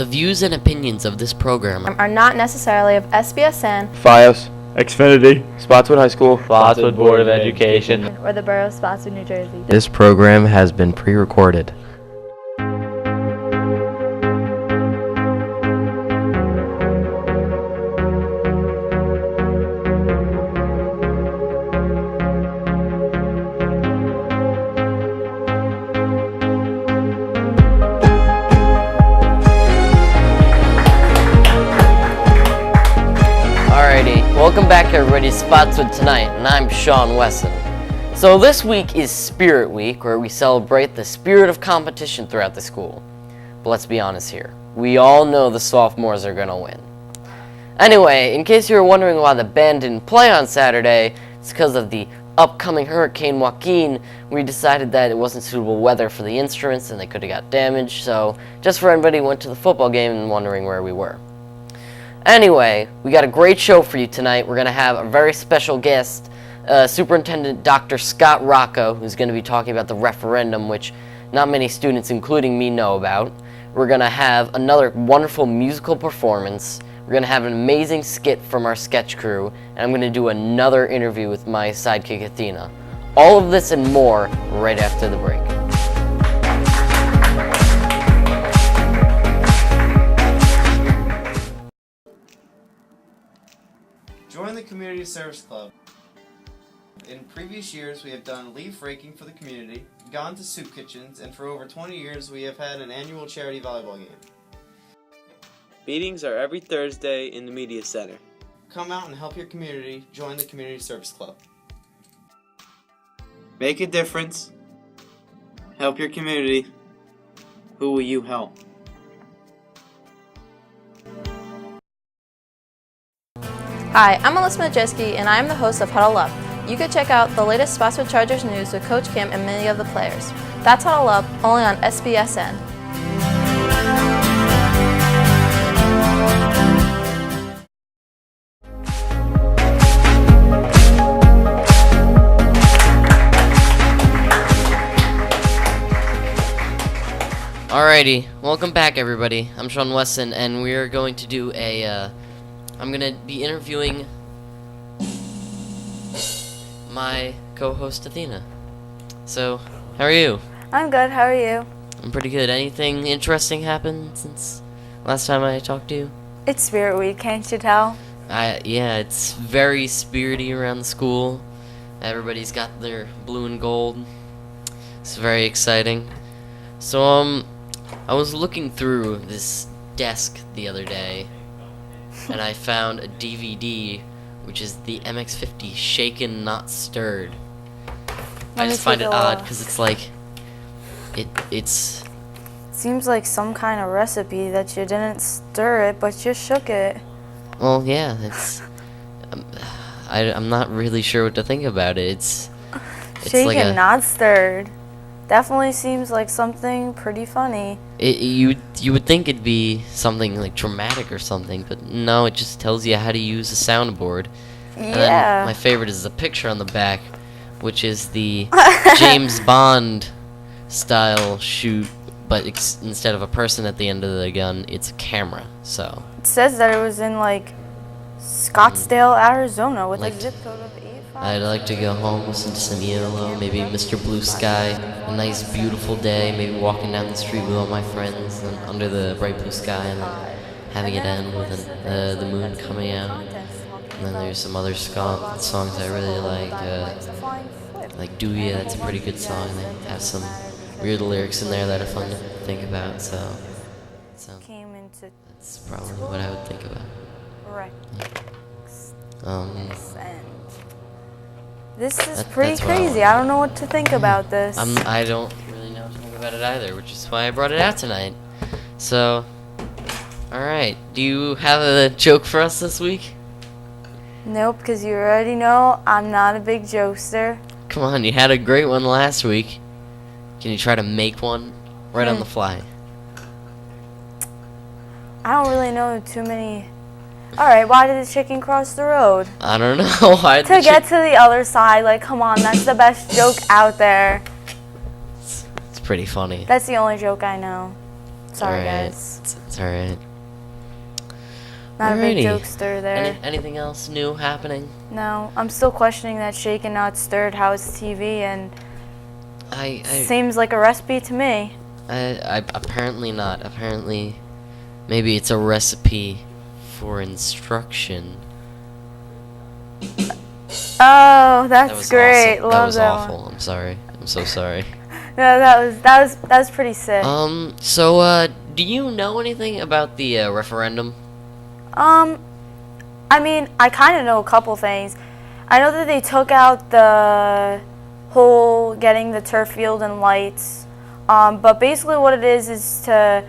The views and opinions of this program are not necessarily of SBSN, FIOS, Xfinity, Spotswood High School, Spotswood Board of Education, or the Borough of Spotswood, New Jersey. This program has been pre-recorded. Welcome back everybody to Spotswood Tonight, and I'm Sean Wesson. So this week is Spirit Week, where we celebrate the spirit of competition throughout the school. But let's be honest here, we all know the sophomores are gonna win. Anyway, in case you were wondering why the band didn't play on Saturday, it's because of the upcoming Hurricane Joaquin. We decided that it wasn't suitable weather for the instruments and they could have got damaged, so just for anybody who went to the football game and wondering where we were. Anyway, we got a great show for you tonight. We're going to have a very special guest, Superintendent Dr. Scott Rocco, who's going to be talking about the referendum, which not many students, including me, know about. We're going to have another wonderful musical performance. We're going to have an amazing skit from our sketch crew, and I'm going to do another interview with my sidekick, Athena. All of this and more right after the break. Join the Community Service Club. In previous years, we have done leaf raking for the community, gone to soup kitchens, and for over 20 years, we have had an annual charity volleyball game. Meetings are every Thursday in the Media Center. Come out and help your community. Join the Community Service Club. Make a difference. Help your community. Who will you help? Hi, I'm Alyssa Majeski, and I'm the host of Huddle Up. You can check out the latest Spotswood Chargers news with Coach Kim and many of the players. That's Huddle Up, only on SBSN. Alrighty, welcome back everybody. I'm Sean Wesson, and we're going to do I'm gonna be interviewing my co-host Athena. So, how are you? I'm good, how are you? I'm pretty good. Anything interesting happened since last time I talked to you? It's Spirit Week, can't you tell? Yeah, it's very spirity around the school. Everybody's got their blue and gold. It's very exciting. So, I was looking through this desk the other day, and I found a DVD, which is the MX-50 Shaken Not Stirred. I just find it odd because it's like it's seems like some kind of recipe that you didn't stir it, but you shook it. Well, yeah, it's I'm not really sure what to think about it. It's Shaken, like not stirred. Definitely seems like something pretty funny. You would think it'd be something like dramatic or something, but no, it just tells you how to use a soundboard. Yeah. And then my favorite is the picture on the back, which is the James Bond style shoot, but instead of a person at the end of the gun, it's a camera. So it says that it was in like Scottsdale, Arizona, with a zip code of 85. I'd like to go home, listen to some ELO, maybe Mr. Blue Sky, a nice beautiful day, maybe walking down the street with all my friends and under the bright blue sky, and then having it end with the moon coming out. And then there's some other songs I really like Do Ya, that's a pretty good song. They have some weird lyrics in there that are fun to think about, so that's probably what I would think about. Right. Yeah. This is pretty crazy. I don't know what to think about this. I don't really know what to think about it either, which is why I brought it out tonight. So, alright. Do you have a joke for us this week? Nope, because you already know I'm not a big jokester. Come on, you had a great one last week. Can you try to make one right on the fly? I don't really know too many. Alright, why did the chicken cross the road? I don't know. Why to get to the other side. Like, come on, that's the best joke out there. It's pretty funny. That's the only joke I know. Sorry, All right. guys. It's alright. Not a big Alrighty. jokester there. Anything else new happening? No, I'm still questioning that shaken not stirred how it's TV, and I seems like a recipe to me. apparently not. Apparently, maybe it's a recipe for instruction. Oh, That that's was great. awesome. Love That was that awful. I'm sorry. I'm so sorry. No, that was pretty sick. So, do you know anything about the referendum? I mean, I kind of know a couple things. I know that they took out the whole getting the turf field and lights. But basically what it is to,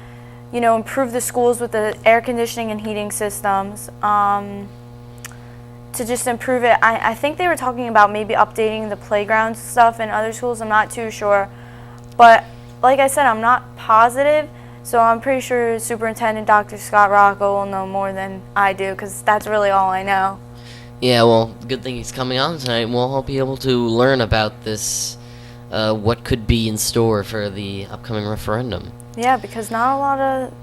improve the schools with the air conditioning and heating systems. To just improve it. I think they were talking about maybe updating the playground stuff in other schools. I'm not too sure. But like I said, I'm not positive. So I'm pretty sure Superintendent Dr. Scott Rocco will know more than I do, because that's really all I know. Yeah, well, good thing he's coming on tonight, and we'll all be able to learn about this, what could be in store for the upcoming referendum. Yeah, because not a lot of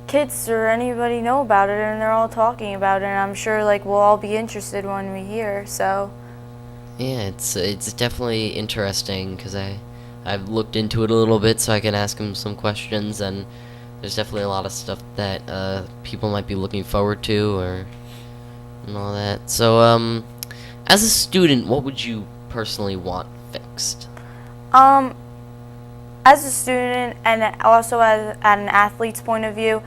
kids or anybody know about it, and they're all talking about it, and I'm sure we'll all be interested when we hear. So Yeah, it's definitely interesting, because I've looked into it a little bit so I can ask him some questions, and there's definitely a lot of stuff that people might be looking forward to and all that. So, as a student, what would you personally want fixed? as a student and also at an athlete's point of view,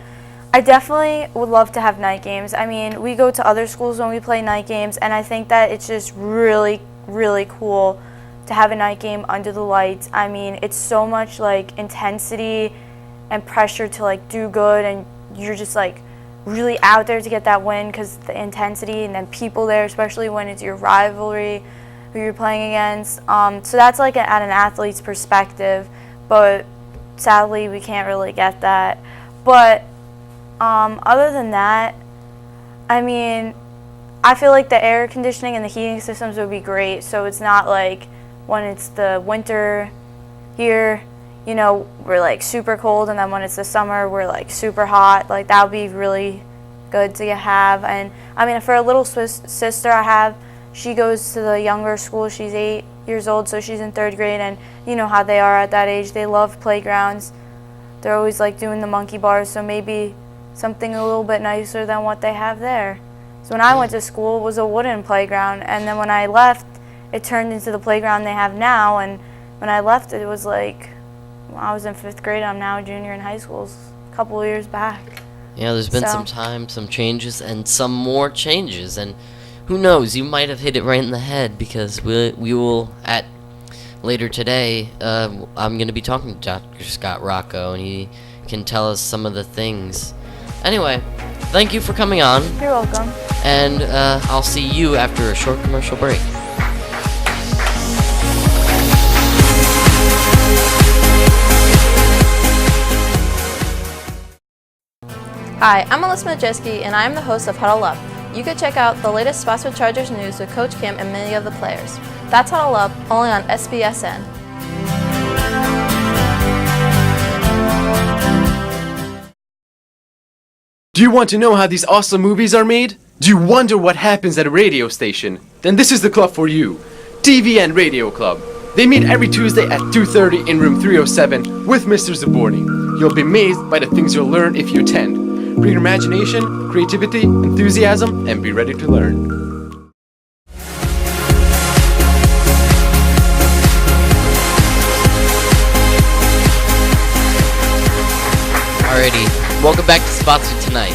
I definitely would love to have night games. I mean, we go to other schools when we play night games, and I think that it's just really, really cool to have a night game under the lights. I mean, it's so much intensity and pressure to do good, and you're just really out there to get that win because the intensity, and then people there, especially when it's your rivalry who you're playing against. So that's at an athlete's perspective, but sadly we can't really get that. But other than that, I mean, I feel like the air conditioning and the heating systems would be great, so it's not when it's the winter here, we're super cold, and then when it's the summer, we're super hot. That would be really good to have. And I mean, for a little sister I have, she goes to the younger school. She's 8 years old, so she's in 3rd grade, and you know how they are at that age. They love playgrounds. They're always doing the monkey bars, so maybe something a little bit nicer than what they have there. So when I went to school, it was a wooden playground, and then when I left, it turned into the playground they have now. And when I left, it was I was in 5th grade. I'm now a junior in high school, a couple of years back. Yeah, there's been some time, some changes, and some more changes, and who knows, you might have hit it right in the head, because we will, at later today, I'm going to be talking to Dr. Scott Rocco, and he can tell us some of the things. Anyway, thank you for coming on. You're welcome. And I'll see you after a short commercial break. Hi, I'm Alyssa Majeski, and I am the host of Huddle Up. You can check out the latest Spotswood Chargers news with Coach Kim and many of the players. That's Huddle Up, only on SBSN. Do you want to know how these awesome movies are made? Do you wonder what happens at a radio station? Then this is the club for you. TVN Radio Club. They meet every Tuesday at 2:30 in room 307 with Mr. Zaborni. You'll be amazed by the things you'll learn if you attend. Bring your imagination, creativity, enthusiasm, and be ready to learn. Alrighty, welcome back to Spotswood Tonight.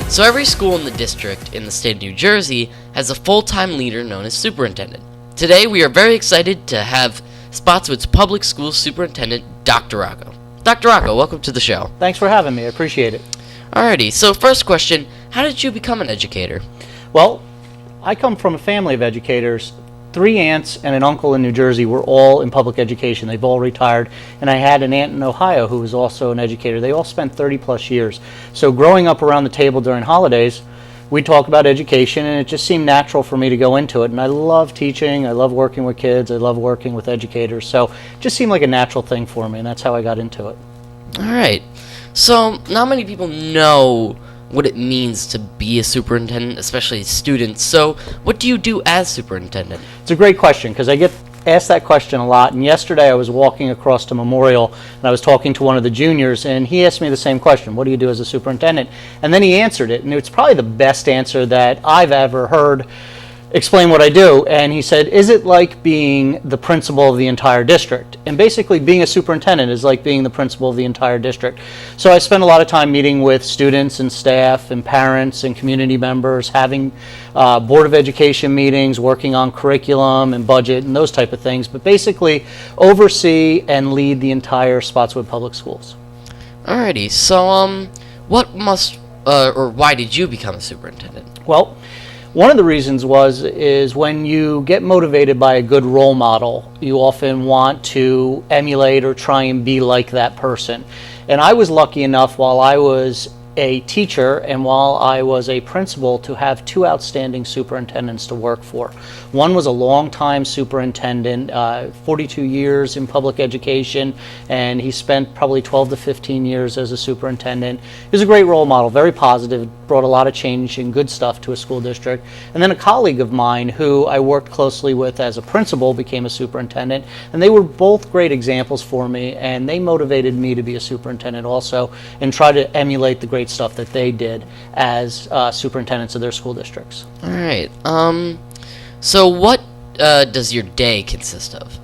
So every school in the district in the state of New Jersey has a full-time leader known as superintendent. Today we are very excited to have Spotswood's public school superintendent, Dr. Rocco. Dr. Rocco, welcome to the show. Thanks for having me. I appreciate it. Alrighty, so first question, how did you become an educator? Well, I come from a family of educators. 3 aunts and an uncle in New Jersey were all in public education. They've all retired. And I had an aunt in Ohio who was also an educator. They all spent 30 plus years. So growing up around the table during holidays, we talk about education, and it just seemed natural for me to go into it. And I love teaching. I love working with kids. I love working with educators. So it just seemed like a natural thing for me, and that's how I got into it. Alright, So, not many people know what it means to be a superintendent, especially students. So, what do you do as superintendent? It's a great question because I get asked that question a lot. And yesterday I was walking across to Memorial and I was talking to one of the juniors and he asked me the same question, what do you do as a superintendent? And then he answered it, and it's probably the best answer that I've ever heard explain what I do. And he said, is it like being the principal of the entire district? And basically being a superintendent is like being the principal of the entire district. So I spend a lot of time meeting with students and staff and parents and community members, having Board of Education meetings, working on curriculum and budget and those type of things, but basically oversee and lead the entire Spotswood Public Schools. Alrighty, so what must or why did you become a superintendent? Well, one of the reasons is when you get motivated by a good role model, you often want to emulate or try and be like that person. And I was lucky enough while I was a teacher and while I was a principal to have two outstanding superintendents to work for. One was a long-time superintendent, 42 years in public education, and he spent probably 12 to 15 years as a superintendent. He was a great role model, very positive, brought a lot of change and good stuff to a school district. And then a colleague of mine who I worked closely with as a principal became a superintendent, and they were both great examples for me, and they motivated me to be a superintendent also and try to emulate the great stuff that they did as superintendents of their school districts. All right. So what does your day consist of?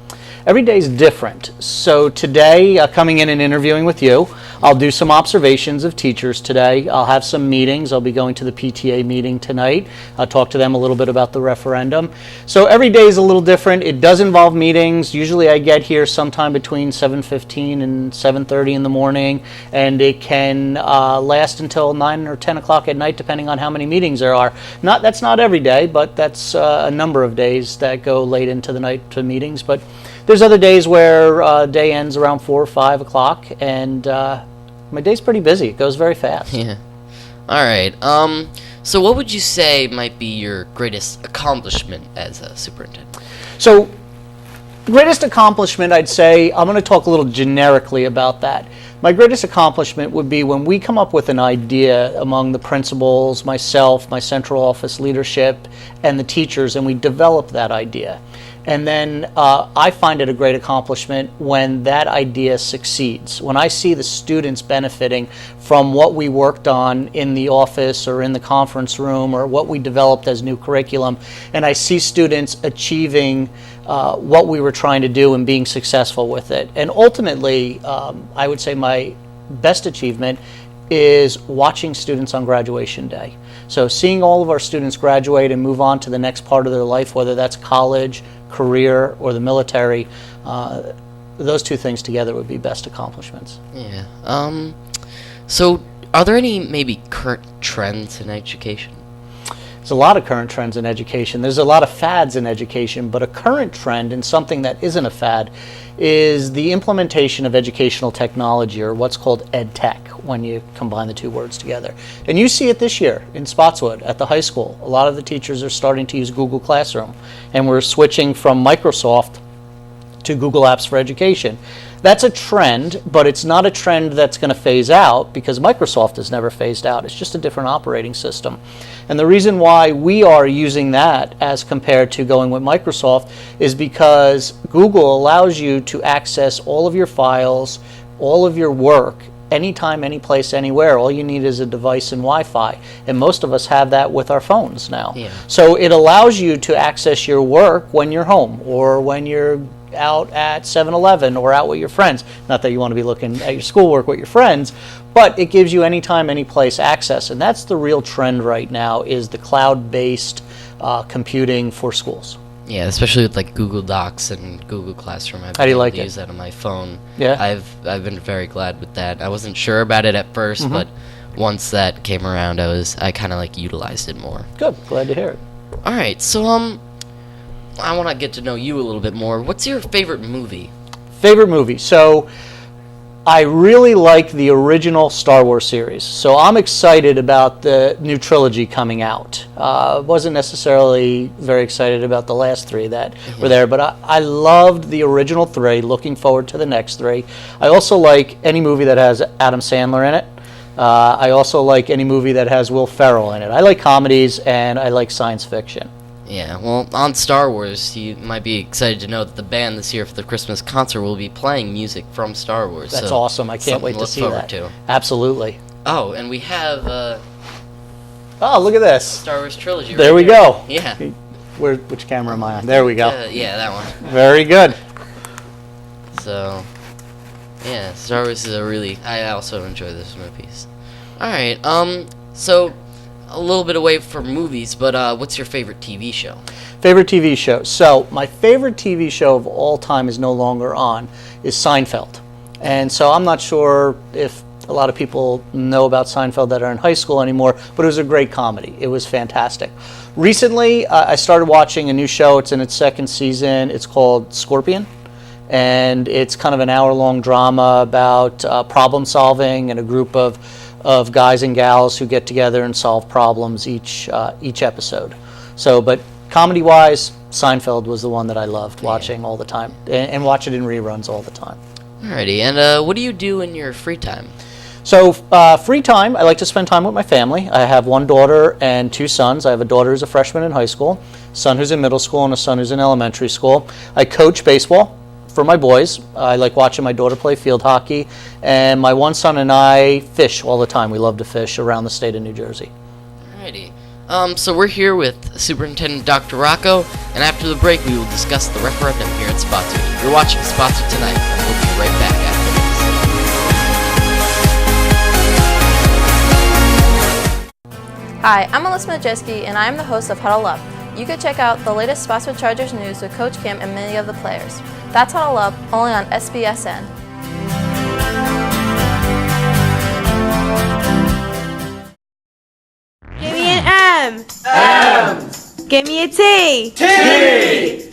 Every day is different. So today, coming in and interviewing with you, I'll do some observations of teachers today. I'll have some meetings. I'll be going to the PTA meeting tonight. I'll talk to them a little bit about the referendum. So every day is a little different. It does involve meetings. Usually I get here sometime between 7:15 and 7:30 in the morning, and it can last until 9 or 10 o'clock at night, depending on how many meetings there are. That's not every day, but that's a number of days that go late into the night to meetings. But there's other days where day ends around 4 or 5 o'clock, and my day's pretty busy. It goes very fast. Yeah. All right. So what would you say might be your greatest accomplishment as a superintendent? So, greatest accomplishment, I'd say, I'm going to talk a little generically about that. My greatest accomplishment would be when we come up with an idea among the principals, myself, my central office leadership, and the teachers, and we develop that idea. And then I find it a great accomplishment when that idea succeeds. When I see the students benefiting from what we worked on in the office or in the conference room or what we developed as new curriculum, and I see students achieving what we were trying to do and being successful with it. And ultimately, I would say my best achievement is watching students on graduation day. So seeing all of our students graduate and move on to the next part of their life, whether that's college, career, or the military, those two things together would be best accomplishments. Yeah. So are there any maybe current trends in education? There's a lot of current trends in education. There's a lot of fads in education, but a current trend and something that isn't a fad is the implementation of educational technology, or what's called ed tech, when you combine the two words together. And you see it this year in Spotswood at the high school. A lot of the teachers are starting to use Google Classroom, and we're switching from Microsoft to Google Apps for Education. That's a trend, but it's not a trend that's going to phase out, because Microsoft has never phased out. It's just a different operating system. And the reason why we are using that as compared to going with Microsoft is because Google allows you to access all of your files, all of your work, anytime, any place, anywhere. All you need is a device and Wi-Fi, and most of us have that with our phones now. Yeah. So it allows you to access your work when you're home or when you're out at 7-Eleven or out with your friends. Not that you want to be looking at your schoolwork with your friends, but it gives you anytime, any place access. And that's the real trend right now, is the cloud-based computing for schools. Yeah, especially with like Google Docs and Google Classroom. I've How do you been able like to it? use that on my phone. Yeah? I've been very glad with that. I wasn't sure about it at first, but once that came around, I kind of like utilized it more. Good. Glad to hear it. All right, so I want to get to know you a little bit more. What's your favorite movie? Favorite movie. So I really like the original Star Wars series, so I'm excited about the new trilogy coming out. Wasn't necessarily very excited about the last three that were there, but I loved the original three, looking forward to the next three. I also like any movie that has Adam Sandler in it. I also like any movie that has Will Ferrell in it. I like comedies and I like science fiction. Yeah, well, on Star Wars, you might be excited to know that the band this year for the Christmas concert will be playing music from Star Wars. That's so awesome. I can't wait to see that. To. Absolutely. Oh, and we have Oh, look at this. Star Wars trilogy. There right we here. go. Yeah. Which camera am I on? There we go. Yeah, that one. Very good. So, yeah, Star Wars is I also enjoy those movies. Alright, so a little bit away from movies, but what's your favorite TV show? Favorite TV show. So my favorite TV show of all time is no longer on, is Seinfeld. And so I'm not sure if a lot of people know about Seinfeld that are in high school anymore, but it was a great comedy. It was fantastic. Recently, I started watching a new show. It's in its second season. It's called Scorpion. And it's kind of an hour-long drama about problem solving and a group of guys and gals who get together and solve problems each episode. So, but comedy-wise, Seinfeld was the one that I loved watching all the time, and watch it in reruns all the time. Alrighty, and what do you do in your free time? So, free time, I like to spend time with my family. I have one daughter and two sons. I have a daughter who's a freshman in high school, a son who's in middle school, and a son who's in elementary school. I coach baseball for my boys. I like watching my daughter play field hockey, and my one son and I fish all the time. We love to fish around the state of New Jersey. Alrighty. So we're here with Superintendent Dr. Rocco, and after the break we will discuss the referendum here at Spotswood. You're watching Spotswood Tonight, and we'll be right back after this. Hi, I'm Alyssa Majeski, and I am the host of Huddle Up. You can check out the latest Spotswood Chargers news with Coach Kim and many of the players. That's Huddle Up, only on SBSN. Give me an M. M. Give me a T. T.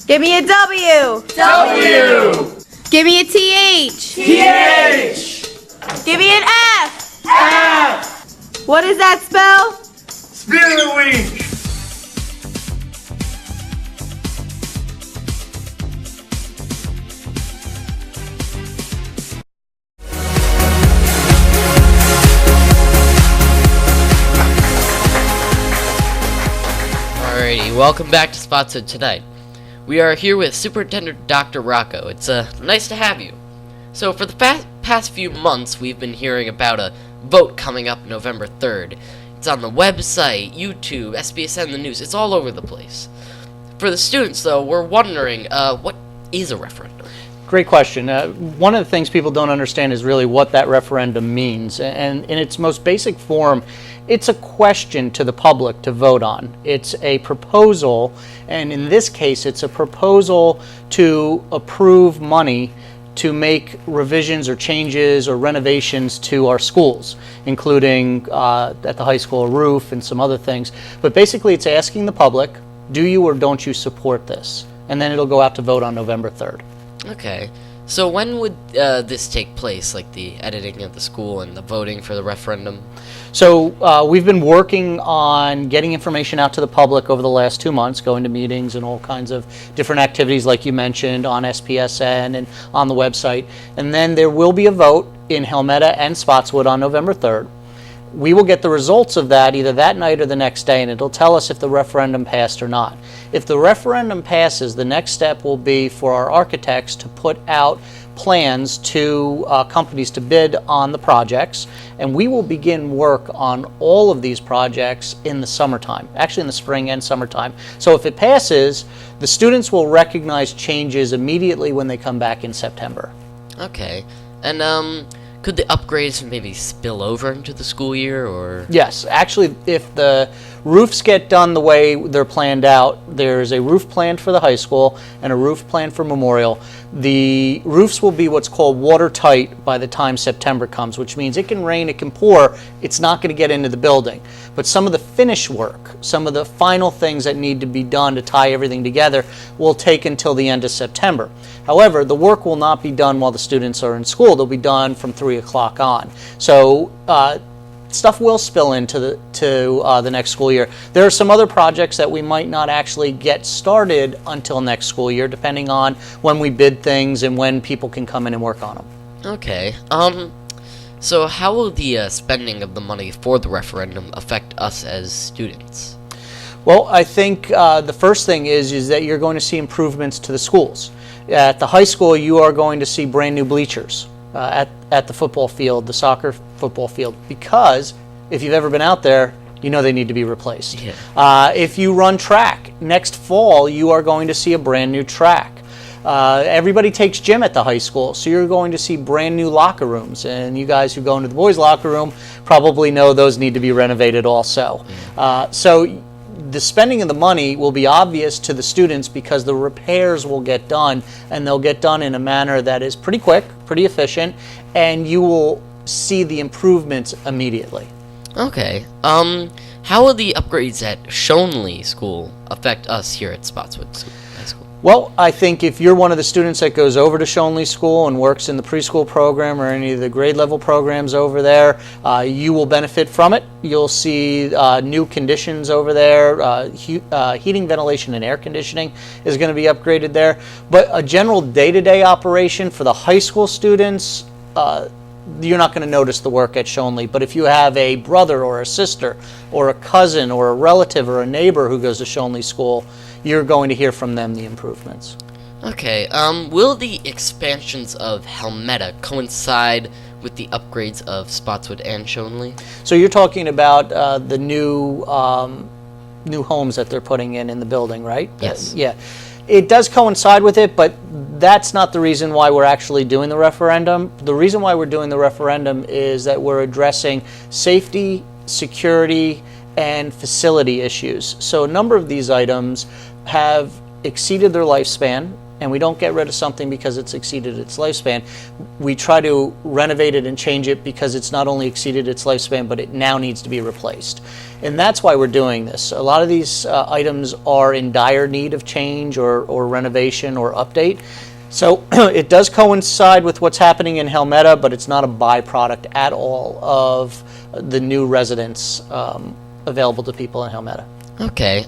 Give me a W. W. Give me a TH. TH. Give me an F. F. What does that spell? Spirit Week. Alrighty, welcome back to Spotswood Tonight. We are here with Superintendent Dr. Rocco. It's nice to have you. So for the past few months, we've been hearing about a vote coming up November 3rd. It's on the website, YouTube, SBSN, the news. It's all over the place. For the students, though, we're wondering, what is a referendum? Great question. One of the things people don't understand is really what that referendum means. And in its most basic form, it's a question to the public to vote on. It's a proposal, and in this case, it's a proposal to approve money to make revisions or changes or renovations to our schools, including at the high school roof and some other things. But basically, it's asking the public, do you or don't you support this? And then it'll go out to vote on November 3rd. Okay. So when would this take place, like the editing of the school and the voting for the referendum? So we've been working on getting information out to the public over the last 2 months, going to meetings and all kinds of different activities like you mentioned on SPSN and on the website. And then there will be a vote in Helmetta and Spotswood on November 3rd. We will get the results of that either that night or the next day, and it'll tell us if the referendum passed or not. If the referendum passes, the next step will be for our architects to put out plans to companies to bid on the projects, and we will begin work on all of these projects in the summertime, actually in the spring and summertime. So if it passes, the students will recognize changes immediately when they come back in September. Okay. And could the upgrades maybe spill over into the school year, or? Yes, actually, if the roofs get done the way they're planned out. There's a roof planned for the high school and a roof planned for Memorial. The roofs will be what's called watertight by the time September comes, which means it can rain, it can pour, it's not going to get into the building. But some of the finish work, some of the final things that need to be done to tie everything together will take until the end of September. However, the work will not be done while the students are in school. They'll be done from 3 o'clock on. So stuff will spill into the next school year. There are some other projects that we might not actually get started until next school year, depending on when we bid things and when people can come in and work on them. Okay. So how will the spending of the money for the referendum affect us as students? Well, I think the first thing is that you're going to see improvements to the schools. At the high school, you are going to see brand new bleachers at the football field, the soccer football field, because if you've ever been out there, you know they need to be replaced. Yeah. If you run track, next fall you are going to see a brand new track. Everybody takes gym at the high school, so you're going to see brand new locker rooms, and you guys who go into the boys' locker room probably know those need to be renovated also. So the spending of the money will be obvious to the students because the repairs will get done, and they'll get done in a manner that is pretty quick, pretty efficient, and you will see the improvements immediately. Okay. How will the upgrades at Shonley School affect us here at Spotswood High School? Well, I think if you're one of the students that goes over to Shonley School and works in the preschool program or any of the grade level programs over there, you will benefit from it. You'll see new conditions over there. Heating, ventilation, and air conditioning is going to be upgraded there. But a general day-to-day operation for the high school students, you're not going to notice the work at Shonley. But if you have a brother or a sister or a cousin or a relative or a neighbor who goes to Shonley School, you're going to hear from them the improvements. Okay, will the expansions of Helmetta coincide with the upgrades of Spotswood and Shonley? So you're talking about the new homes that they're putting in the building, right? Yes. Yeah. It does coincide with it, but that's not the reason why we're actually doing the referendum. The reason why we're doing the referendum is that we're addressing safety, security, and facility issues. So a number of these items have exceeded their lifespan, and we don't get rid of something because it's exceeded its lifespan. We try to renovate it and change it because it's not only exceeded its lifespan, but it now needs to be replaced. And that's why we're doing this. A lot of these items are in dire need of change or renovation or update. So it does coincide with what's happening in Helmetta, but it's not a byproduct at all of the new residents available to people in Helmetta. Okay,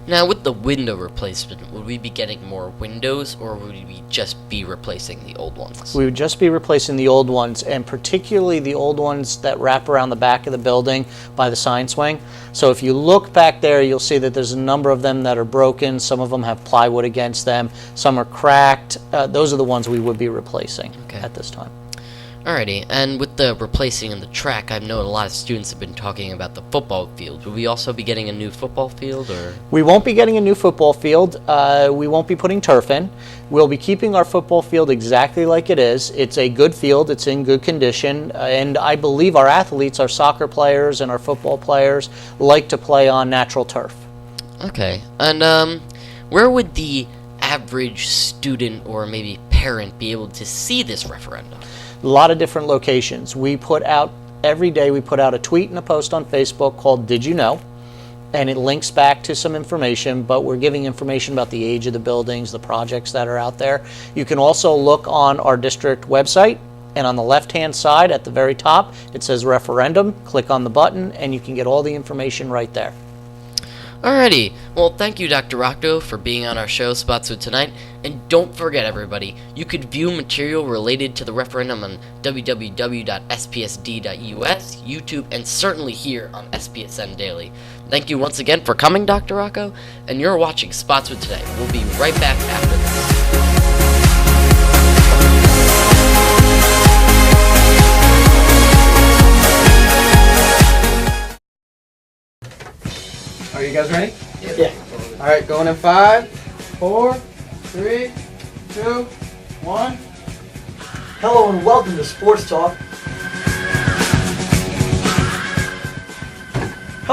now with the window replacement, would we be getting more windows, or would we just be replacing the old ones? We would just be replacing the old ones, and particularly the old ones that wrap around the back of the building by the science wing. So if you look back there, you'll see that there's a number of them that are broken. Some of them have plywood against them. Some are cracked. Those are the ones we would be replacing at this time. Alrighty, and with the replacing of the track, I know a lot of students have been talking about the football field. Will we also be getting a new football field, or? We won't be getting a new football field. We won't be putting turf in. We'll be keeping our football field exactly like it is. It's a good field. It's in good condition. And I believe our athletes, our soccer players and our football players, like to play on natural turf. Okay, and where would the average student or maybe parent be able to see this referendum? A lot of different locations. We put out, every day we put out a tweet and a post on Facebook called Did You Know? And it links back to some information, but we're giving information about the age of the buildings, the projects that are out there. You can also look on our district website, and on the left-hand side at the very top, it says referendum. Click on the button, and you can get all the information right there. Alrighty, well thank you Dr. Rocco for being on our show Spotswood Tonight, and don't forget everybody, you could view material related to the referendum on www.spsd.us, YouTube, and certainly here on SPSN Daily. Thank you once again for coming, Dr. Rocco, and you're watching Spotswood Tonight. We'll be right back after this. Are you guys ready? Yeah. All right, going in 5, 4, 3, 2, 1. Hello and welcome to Sports Talk.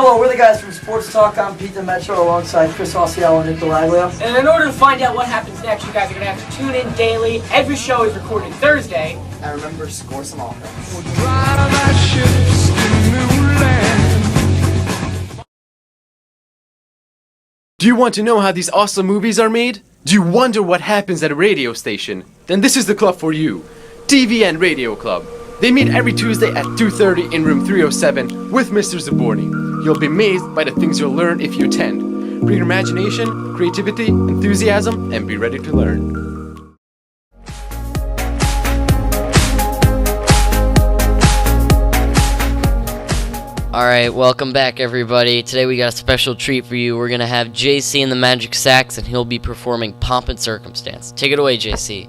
Hello, we're the guys from Sports Talk. I'm Pete Metro alongside Chris Osceola and Nick Delaglio. And in order to find out what happens next, you guys are going to have to tune in daily. Every show is recorded Thursday. And remember, score some offense. Do you want to know how these awesome movies are made? Do you wonder what happens at a radio station? Then this is the club for you. TVN Radio Club. They meet every Tuesday at 2:30 in room 307 with Mr. Zaborni. You'll be amazed by the things you'll learn if you attend. Bring your imagination, creativity, enthusiasm, and be ready to learn. Alright, welcome back everybody. Today we got a special treat for you. We're going to have JC in the Magic Sax, and he'll be performing Pomp and Circumstance. Take it away, JC.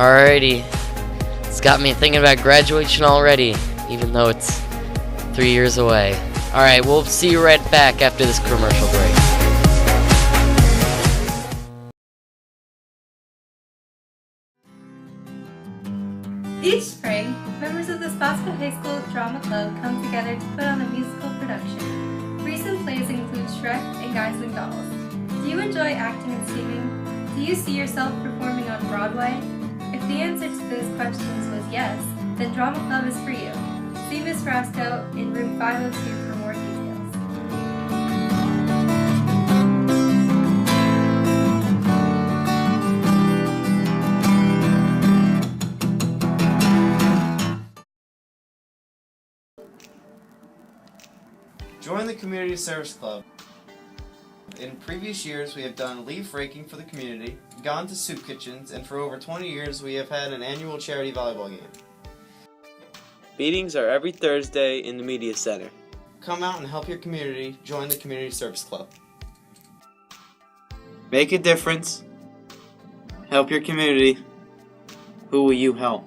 Alrighty, it's got me thinking about graduation already, even though it's 3 years away. Alright, we'll see you right back after this commercial break. Each spring, members of the Spotswood High School Drama Club come together to put on a musical production. Recent plays include Shrek and Guys and Dolls. Do you enjoy acting and singing? Do you see yourself performing on Broadway? If the answer to those questions was yes, then Drama Club is for you. See Miss Roscoe in room 502 for more details. Join the Community Service Club. In previous years, we have done leaf raking for the community, gone to soup kitchens, and for over 20 years, we have had an annual charity volleyball game. Meetings are every Thursday in the Media Center. Come out and help your community. Join the Community Service Club. Make a difference. Help your community. Who will you help?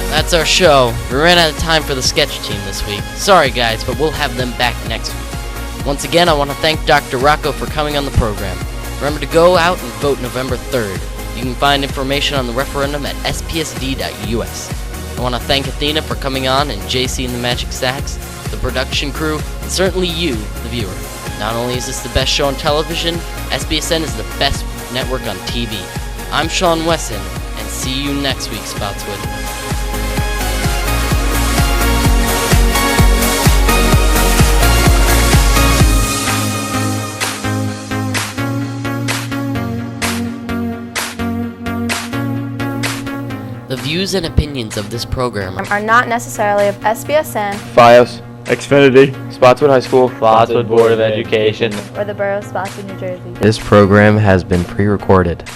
That's our show. We ran out of time for the sketch team this week. Sorry guys, but we'll have them back next week. Once again, I want to thank Dr. Rocco for coming on the program. Remember to go out and vote November 3rd. You can find information on the referendum at spsd.us. I want to thank Athena for coming on, and JC and the Magic Sax, the production crew, and certainly you, the viewer. Not only is this the best show on television, SBSN is the best network on TV. I'm Sean Wesson, and see you next week, Spotswood. The views and opinions of this program are not necessarily of SBSN, FiOS, Xfinity, Spotswood High School, Spotswood Board of Education, or the Borough of Spotswood, New Jersey. This program has been pre-recorded.